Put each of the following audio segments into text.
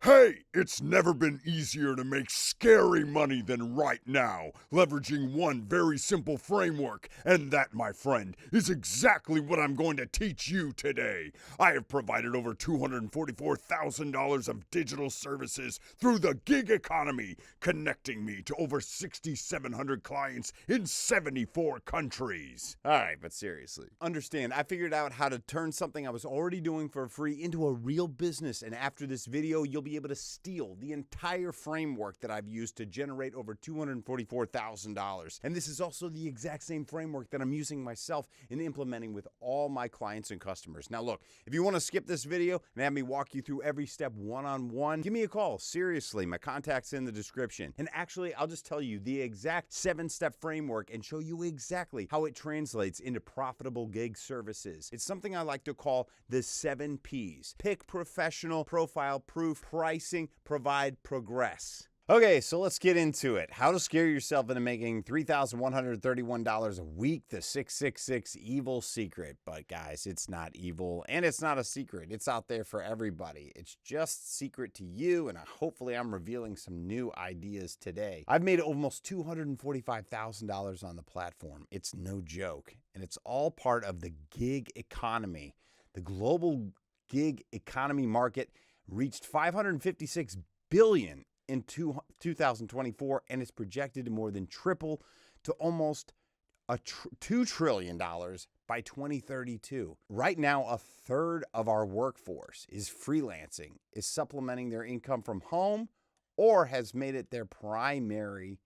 Hey, it's never been easier to make scary money than right now, leveraging one very simple framework. And that, my friend, is exactly what I'm going to teach you today. I have provided over $244,000 of digital services through the gig economy, connecting me to over 6,700 clients in 74 countries. All right, but seriously, understand, I figured out how to turn something I was already doing for free into a real business. And after this video, you'll be able to steal the entire framework that I've used to generate over $244,000. And this is also the exact same framework that I'm using myself in implementing with all my clients and customers. Now look, if you want to skip this video and have me walk you through every step one-on-one, give me a call. Seriously, my contact's in the description. And actually, I'll just tell you the exact 7-step framework and show you exactly how it translates into profitable gig services. It's something I like to call the 7 Ps. Pick, professional, profile, proof, pricing, provide, progress. Okay, so let's get into it. How to scare yourself into making $3,131 a week, the 666 evil secret. But guys, it's not evil and it's not a secret. It's out there for everybody. It's just secret to you, and hopefully I'm revealing some new ideas today. I've made almost $245,000 on the platform. It's no joke, and it's all part of the gig economy. The global gig economy market reached $556 billion in 2024, and it's projected to more than triple to almost $2 trillion by 2032. Right now, a third of our workforce is freelancing, is supplementing their income from home, or has made it their primary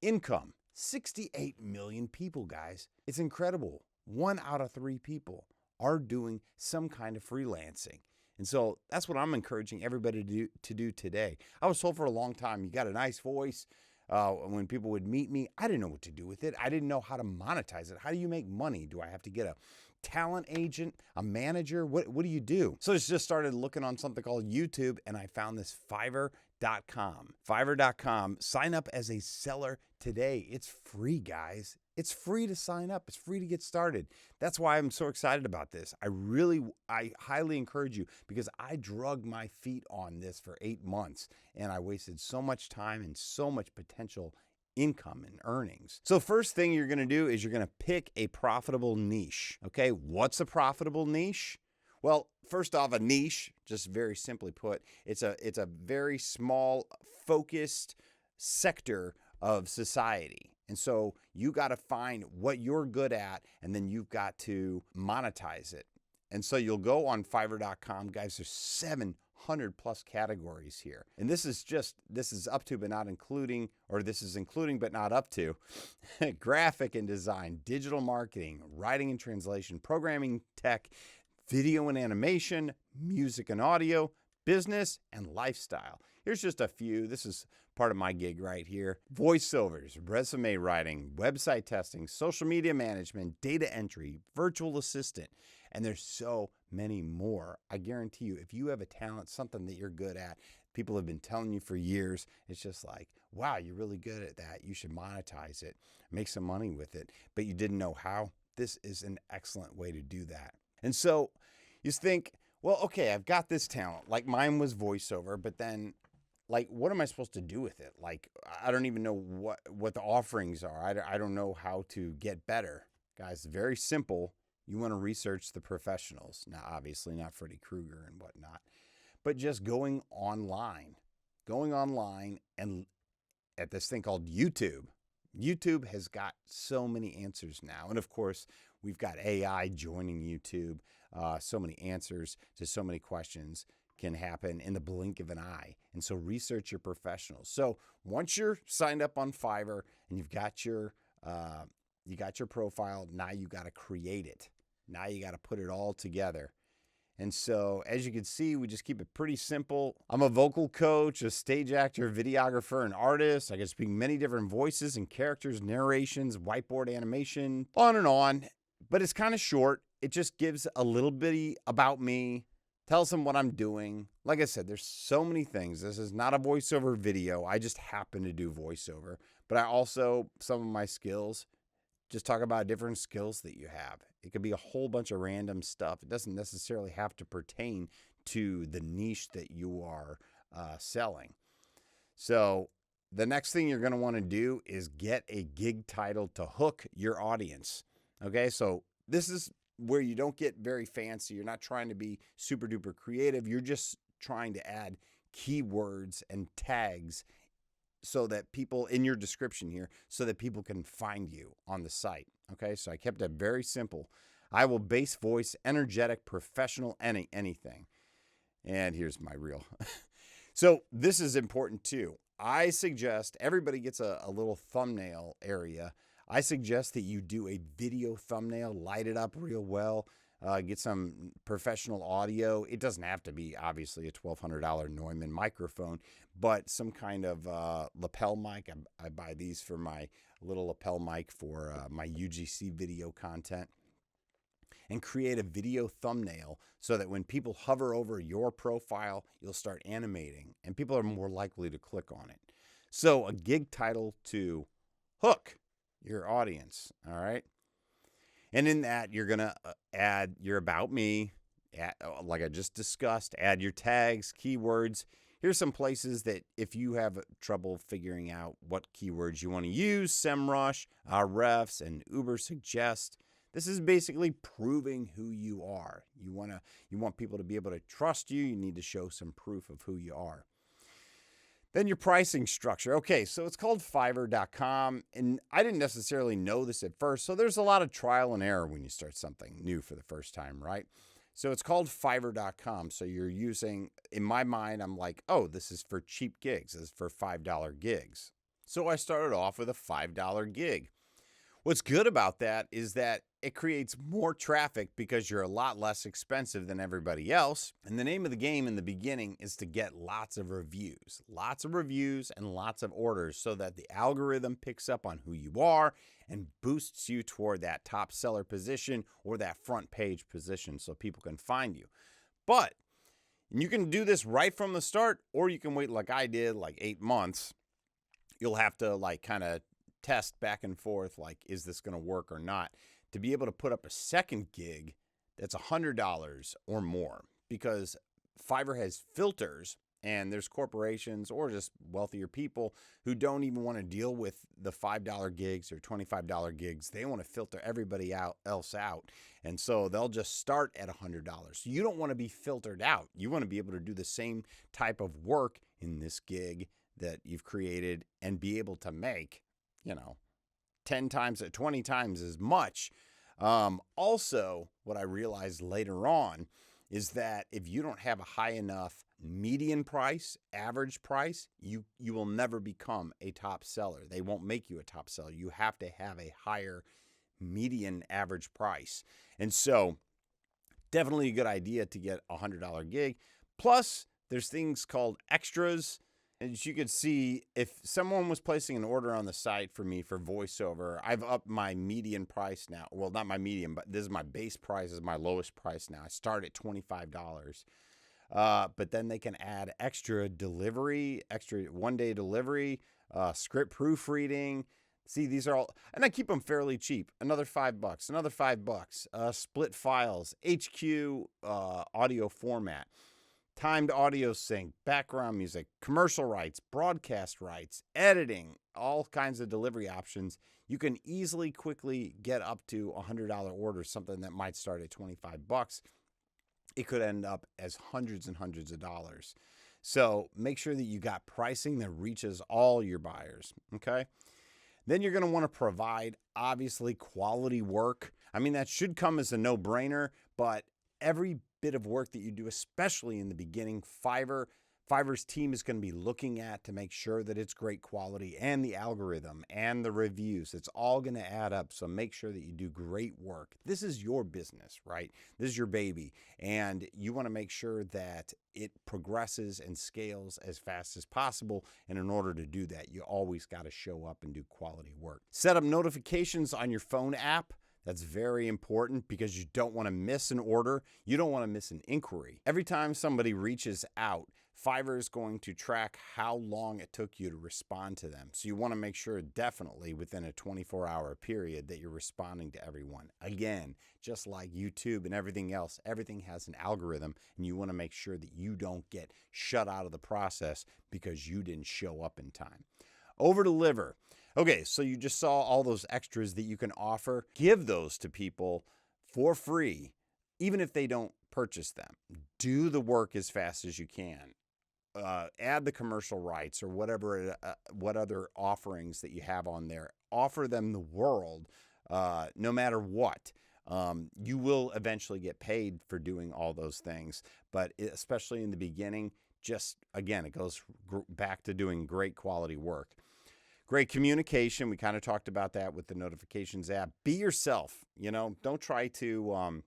income. 68 million people, guys. It's incredible. 1 out of 3 people are doing some kind of freelancing. And so that's what I'm encouraging everybody to do today. I was told for a long time, you got a nice voice. When people would meet me, I didn't know what to do with it. I didn't know how to monetize it. How do you make money? Do I have to get a talent agent, a manager? What do you do? So I just started looking on something called YouTube, and I found this Fiverr.com. Fiverr.com. Sign up as a seller today. It's free, guys. It's free to sign up. It's free to get started. That's why I'm so excited about this. I highly encourage you, because I drug my feet on this for 8 months, and I wasted so much time and so much potential income and earnings. So first thing you're going to do is you're going to pick a profitable niche. Okay, what's a profitable niche? Well, first off, a niche, just very simply put, it's a very small, focused sector of society. And so you got to find what you're good at, and then you've got to monetize it. And so you'll go on Fiverr.com, guys. There's 700 plus categories here. And this is up to, but not including, or this is including, but not up to graphic and design, digital marketing, writing and translation, programming, tech, video and animation, music and audio, business, and lifestyle. Here's just a few. This is part of my gig right here. Voiceovers, resume writing, website testing, social media management, data entry, virtual assistant, and there's so many more. I guarantee you, if you have a talent, something that you're good at, people have been telling you for years, it's just like, wow, you're really good at that. You should monetize it, make some money with it, but you didn't know how. This is an excellent way to do that. And so you think, well, okay, I've got this talent. Like mine was voiceover, but then like, what am I supposed to do with it? Like, I don't even know what the offerings are. I don't know how to get better. Guys, very simple. You want to research the professionals. Now, obviously not Freddy Krueger and whatnot, but just going online and at this thing called YouTube. YouTube has got so many answers now. And of course, we've got AI joining YouTube. So many answers to so many questions can happen in the blink of an eye. And so research your professionals. So once you're signed up on Fiverr and you've got your profile, now you got to create it. Now you got to put it all together. And so as you can see, we just keep it pretty simple. I'm a vocal coach, a stage actor, videographer, and artist. I can speak many different voices and characters, narrations, whiteboard animation, on and on. But it's kind of short. It just gives a little bit about me, tells them what I'm doing. Like I said, there's so many things. This is not a voiceover video. I just happen to do voiceover. But I also, some of my skills, just talk about different skills that you have. It could be a whole bunch of random stuff. It doesn't necessarily have to pertain to the niche that you are selling. So the next thing you're going to want to do is get a gig title to hook your audience. Okay, so this is where you don't get very fancy. You're not trying to be super duper creative. You're just trying to add keywords and tags so that people in your description here, so that people can find you on the site. Okay, so I kept it very simple. I will bass voice, energetic, professional, anything. And here's my reel. So this is important too. I suggest everybody gets a little thumbnail area. I suggest that you do a video thumbnail, light it up real well, get some professional audio. It doesn't have to be, obviously, a $1,200 Neumann microphone, but some kind of lapel mic. I buy these for my little lapel mic for my UGC video content. And create a video thumbnail so that when people hover over your profile, you'll start animating and people are more likely to click on it. So a gig title to hook your audience, all right? And in that, you're going to add your about me, like I just discussed, add your tags, keywords. Here's some places that if you have trouble figuring out what keywords you want to use, SEMrush, Ahrefs, and Ubersuggest. This is basically proving who you are. You want people to be able to trust you. You need to show some proof of who you are. Then your pricing structure. Okay, so it's called Fiverr.com, and I didn't necessarily know this at first, so there's a lot of trial and error when you start something new for the first time, right? So it's called Fiverr.com, so you're using, in my mind, I'm like, oh, this is for cheap gigs. This is for $5 gigs. So I started off with a $5 gig. What's good about that is that it creates more traffic because you're a lot less expensive than everybody else. And the name of the game in the beginning is to get lots of reviews and lots of orders so that the algorithm picks up on who you are and boosts you toward that top seller position or that front page position so people can find you. But you can do this right from the start, or you can wait like I did, like 8 months. You'll have to like kind of test back and forth, like, is this going to work or not, to be able to put up a second gig that's $100 or more, because Fiverr has filters and there's corporations or just wealthier people who don't even want to deal with the $5 gigs or $25 gigs. They want to filter everybody else out. And so they'll just start at $100. So you don't want to be filtered out. You want to be able to do the same type of work in this gig that you've created and be able to make 10 times, 20 times as much. Also, what I realized later on is that if you don't have a high enough median price, average price, you will never become a top seller. They won't make you a top seller. You have to have a higher median average price. And so definitely a good idea to get a $100 gig. Plus, there's things called extras. As you could see, if someone was placing an order on the site for me for voiceover, I've upped my median price now. Well, not my median, but this is my base price, this is my lowest price now. I start at $25. But then they can add extra delivery, extra one-day delivery, script proofreading. See, these are all, and I keep them fairly cheap. Another $5, another $5. Split files, HQ audio format. Timed audio sync, background music, commercial rights, broadcast rights, editing, all kinds of delivery options. You can easily, quickly get up to a $100 order, something that might start at $25. It could end up as hundreds and hundreds of dollars. So make sure that you got pricing that reaches all your buyers, okay? Then you're going to want to provide, obviously, quality work. I mean, that should come as a no-brainer, but every bit of work that you do, especially in the beginning, Fiverr's team is going to be looking at to make sure that it's great quality, and the algorithm and the reviews. It's all going to add up. So make sure that you do great work. This is your business, right? This is your baby. And you want to make sure that it progresses and scales as fast as possible. And in order to do that, you always got to show up and do quality work. Set up notifications on your phone app. That's very important because you don't want to miss an order. You don't want to miss an inquiry. Every time somebody reaches out, Fiverr is going to track how long it took you to respond to them. So you want to make sure definitely within a 24-hour period that you're responding to everyone. Again, just like YouTube and everything else, everything has an algorithm, and you want to make sure that you don't get shut out of the process because you didn't show up in time. Over deliver. Okay, so you just saw all those extras that you can offer. Give those to people for free, even if they don't purchase them. Do the work as fast as you can. Add the commercial rights or whatever, what other offerings that you have on there. Offer them the world, no matter what. You will eventually get paid for doing all those things, but especially in the beginning, just again, it goes back to doing great quality work. Great communication. We kind of talked about that with the notifications app. Be yourself. Don't try to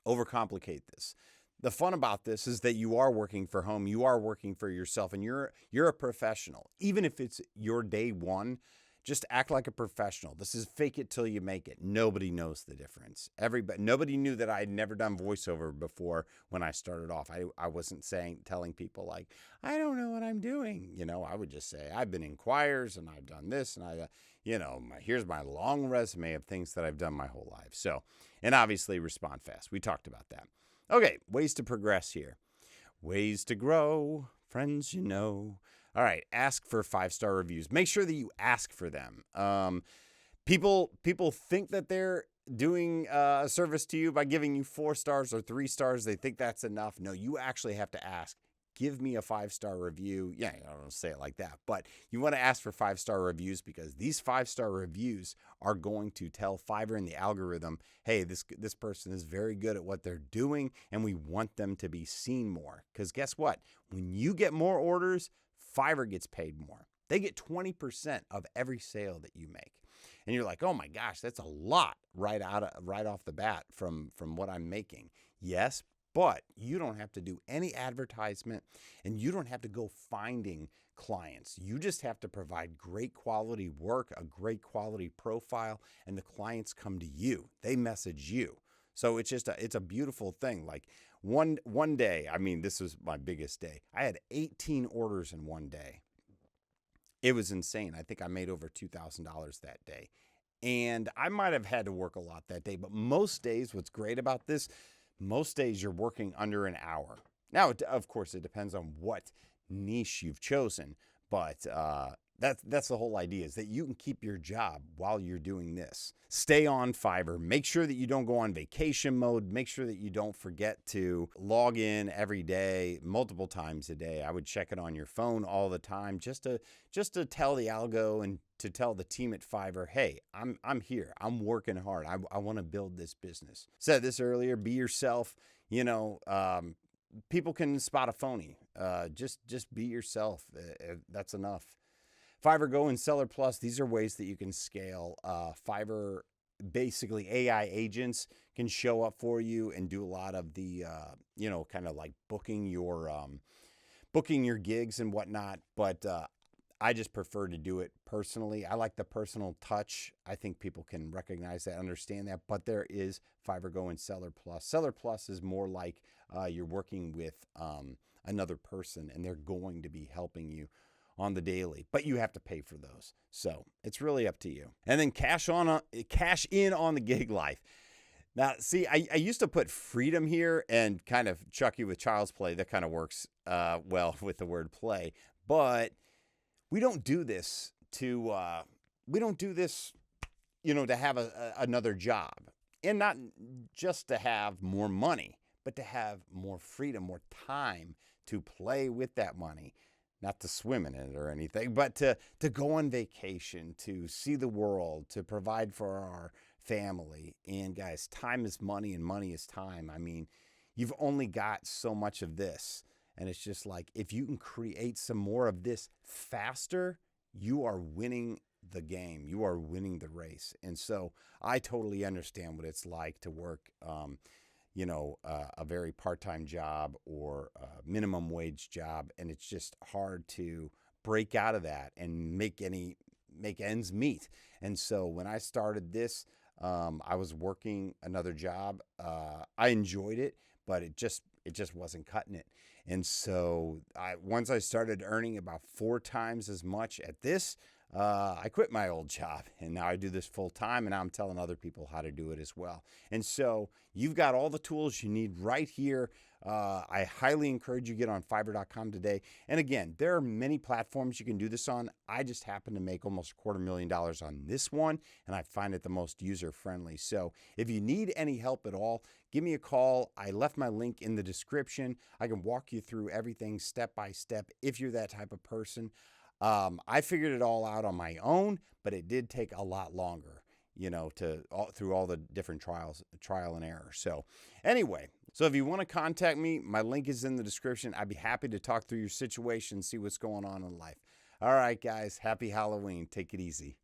overcomplicate this. The fun about this is that you are working for home, you are working for yourself, and you're a professional. Even if it's your day one, just act like a professional. This is fake it till you make it. Nobody knows the difference. Nobody knew that I had never done voiceover before when I started off. I wasn't telling people like, I don't know what I'm doing. I would just say, I've been in choirs and I've done this and here's my long resume of things that I've done my whole life. So, and obviously respond fast. We talked about that. Okay, ways to progress here. Ways to grow, friends, All right, ask for 5-star reviews. Make sure that you ask for them. People think that they're doing a service to you by giving you 4 stars or 3 stars. They think that's enough. No, you actually have to ask. Give me a 5-star review. Yeah, I don't say it like that, but you want to ask for 5-star reviews because these 5-star reviews are going to tell Fiverr and the algorithm, hey, this person is very good at what they're doing, and we want them to be seen more. Because guess what? When you get more orders, Fiverr gets paid more. They get 20% of every sale that you make. And you're like, oh my gosh, that's a lot right off the bat from what I'm making. Yes, but you don't have to do any advertisement and you don't have to go finding clients. You just have to provide great quality work, a great quality profile, and the clients come to you. They message you. So it's a beautiful thing. Like one day, this was my biggest day. I had 18 orders in one day. It was insane. I think I made over $2,000 that day. And I might have had to work a lot that day, but most days, what's great about this, most days you're working under an hour. Now, of course, it depends on what niche you've chosen, but that's the whole idea, is that you can keep your job while you're doing this. Stay on Fiverr. Make sure that you don't go on vacation mode. Make sure that you don't forget to log in every day, multiple times a day. I would check it on your phone all the time just to tell the algo and to tell the team at Fiverr, hey, I'm here. I'm working hard. I want to build this business. Said this earlier, be yourself. People can spot a phony. Just be yourself. That's enough. Fiverr Go and Seller Plus, these are ways that you can scale. Fiverr, basically AI agents can show up for you and do a lot of the, kind of like booking your gigs and whatnot. But I just prefer to do it personally. I like the personal touch. I think people can recognize that, understand that. But there is Fiverr Go and Seller Plus. Seller Plus is more like you're working with another person and they're going to be helping you on the daily, but you have to pay for those. So it's really up to you. And then cash in on the gig life. Now, see, I used to put freedom here and kind of chuck you with child's play. That kind of works well with the word play, but we don't do this to have another job, and not just to have more money, but to have more freedom, more time to play with that money. Not to swim in it or anything, but to go on vacation, to see the world, to provide for our family. And guys, time is money and money is time. You've only got so much of this. And it's just like, if you can create some more of this faster, you are winning the game. You are winning the race. And so I totally understand what it's like to work a very part-time job or a minimum wage job, and it's just hard to break out of that and make ends meet. And so when I started this, I was working another job. I enjoyed it, but it just wasn't cutting it. And so once I started earning about 4 times as much at this, I quit my old job, and now I do this full time, and now I'm telling other people how to do it as well. And so you've got all the tools you need right here. I highly encourage you to get on Fiverr.com today. And again, there are many platforms you can do this on. I just happen to make almost $250,000 on this one, and I find it the most user-friendly. So if you need any help at all, give me a call. I left my link in the description. I can walk you through everything step by step if you're that type of person. I figured it all out on my own, but it did take a lot longer, through all the different trial and error. So anyway, so if you want to contact me, my link is in the description. I'd be happy to talk through your situation, see what's going on in life. All right, guys, happy Halloween. Take it easy.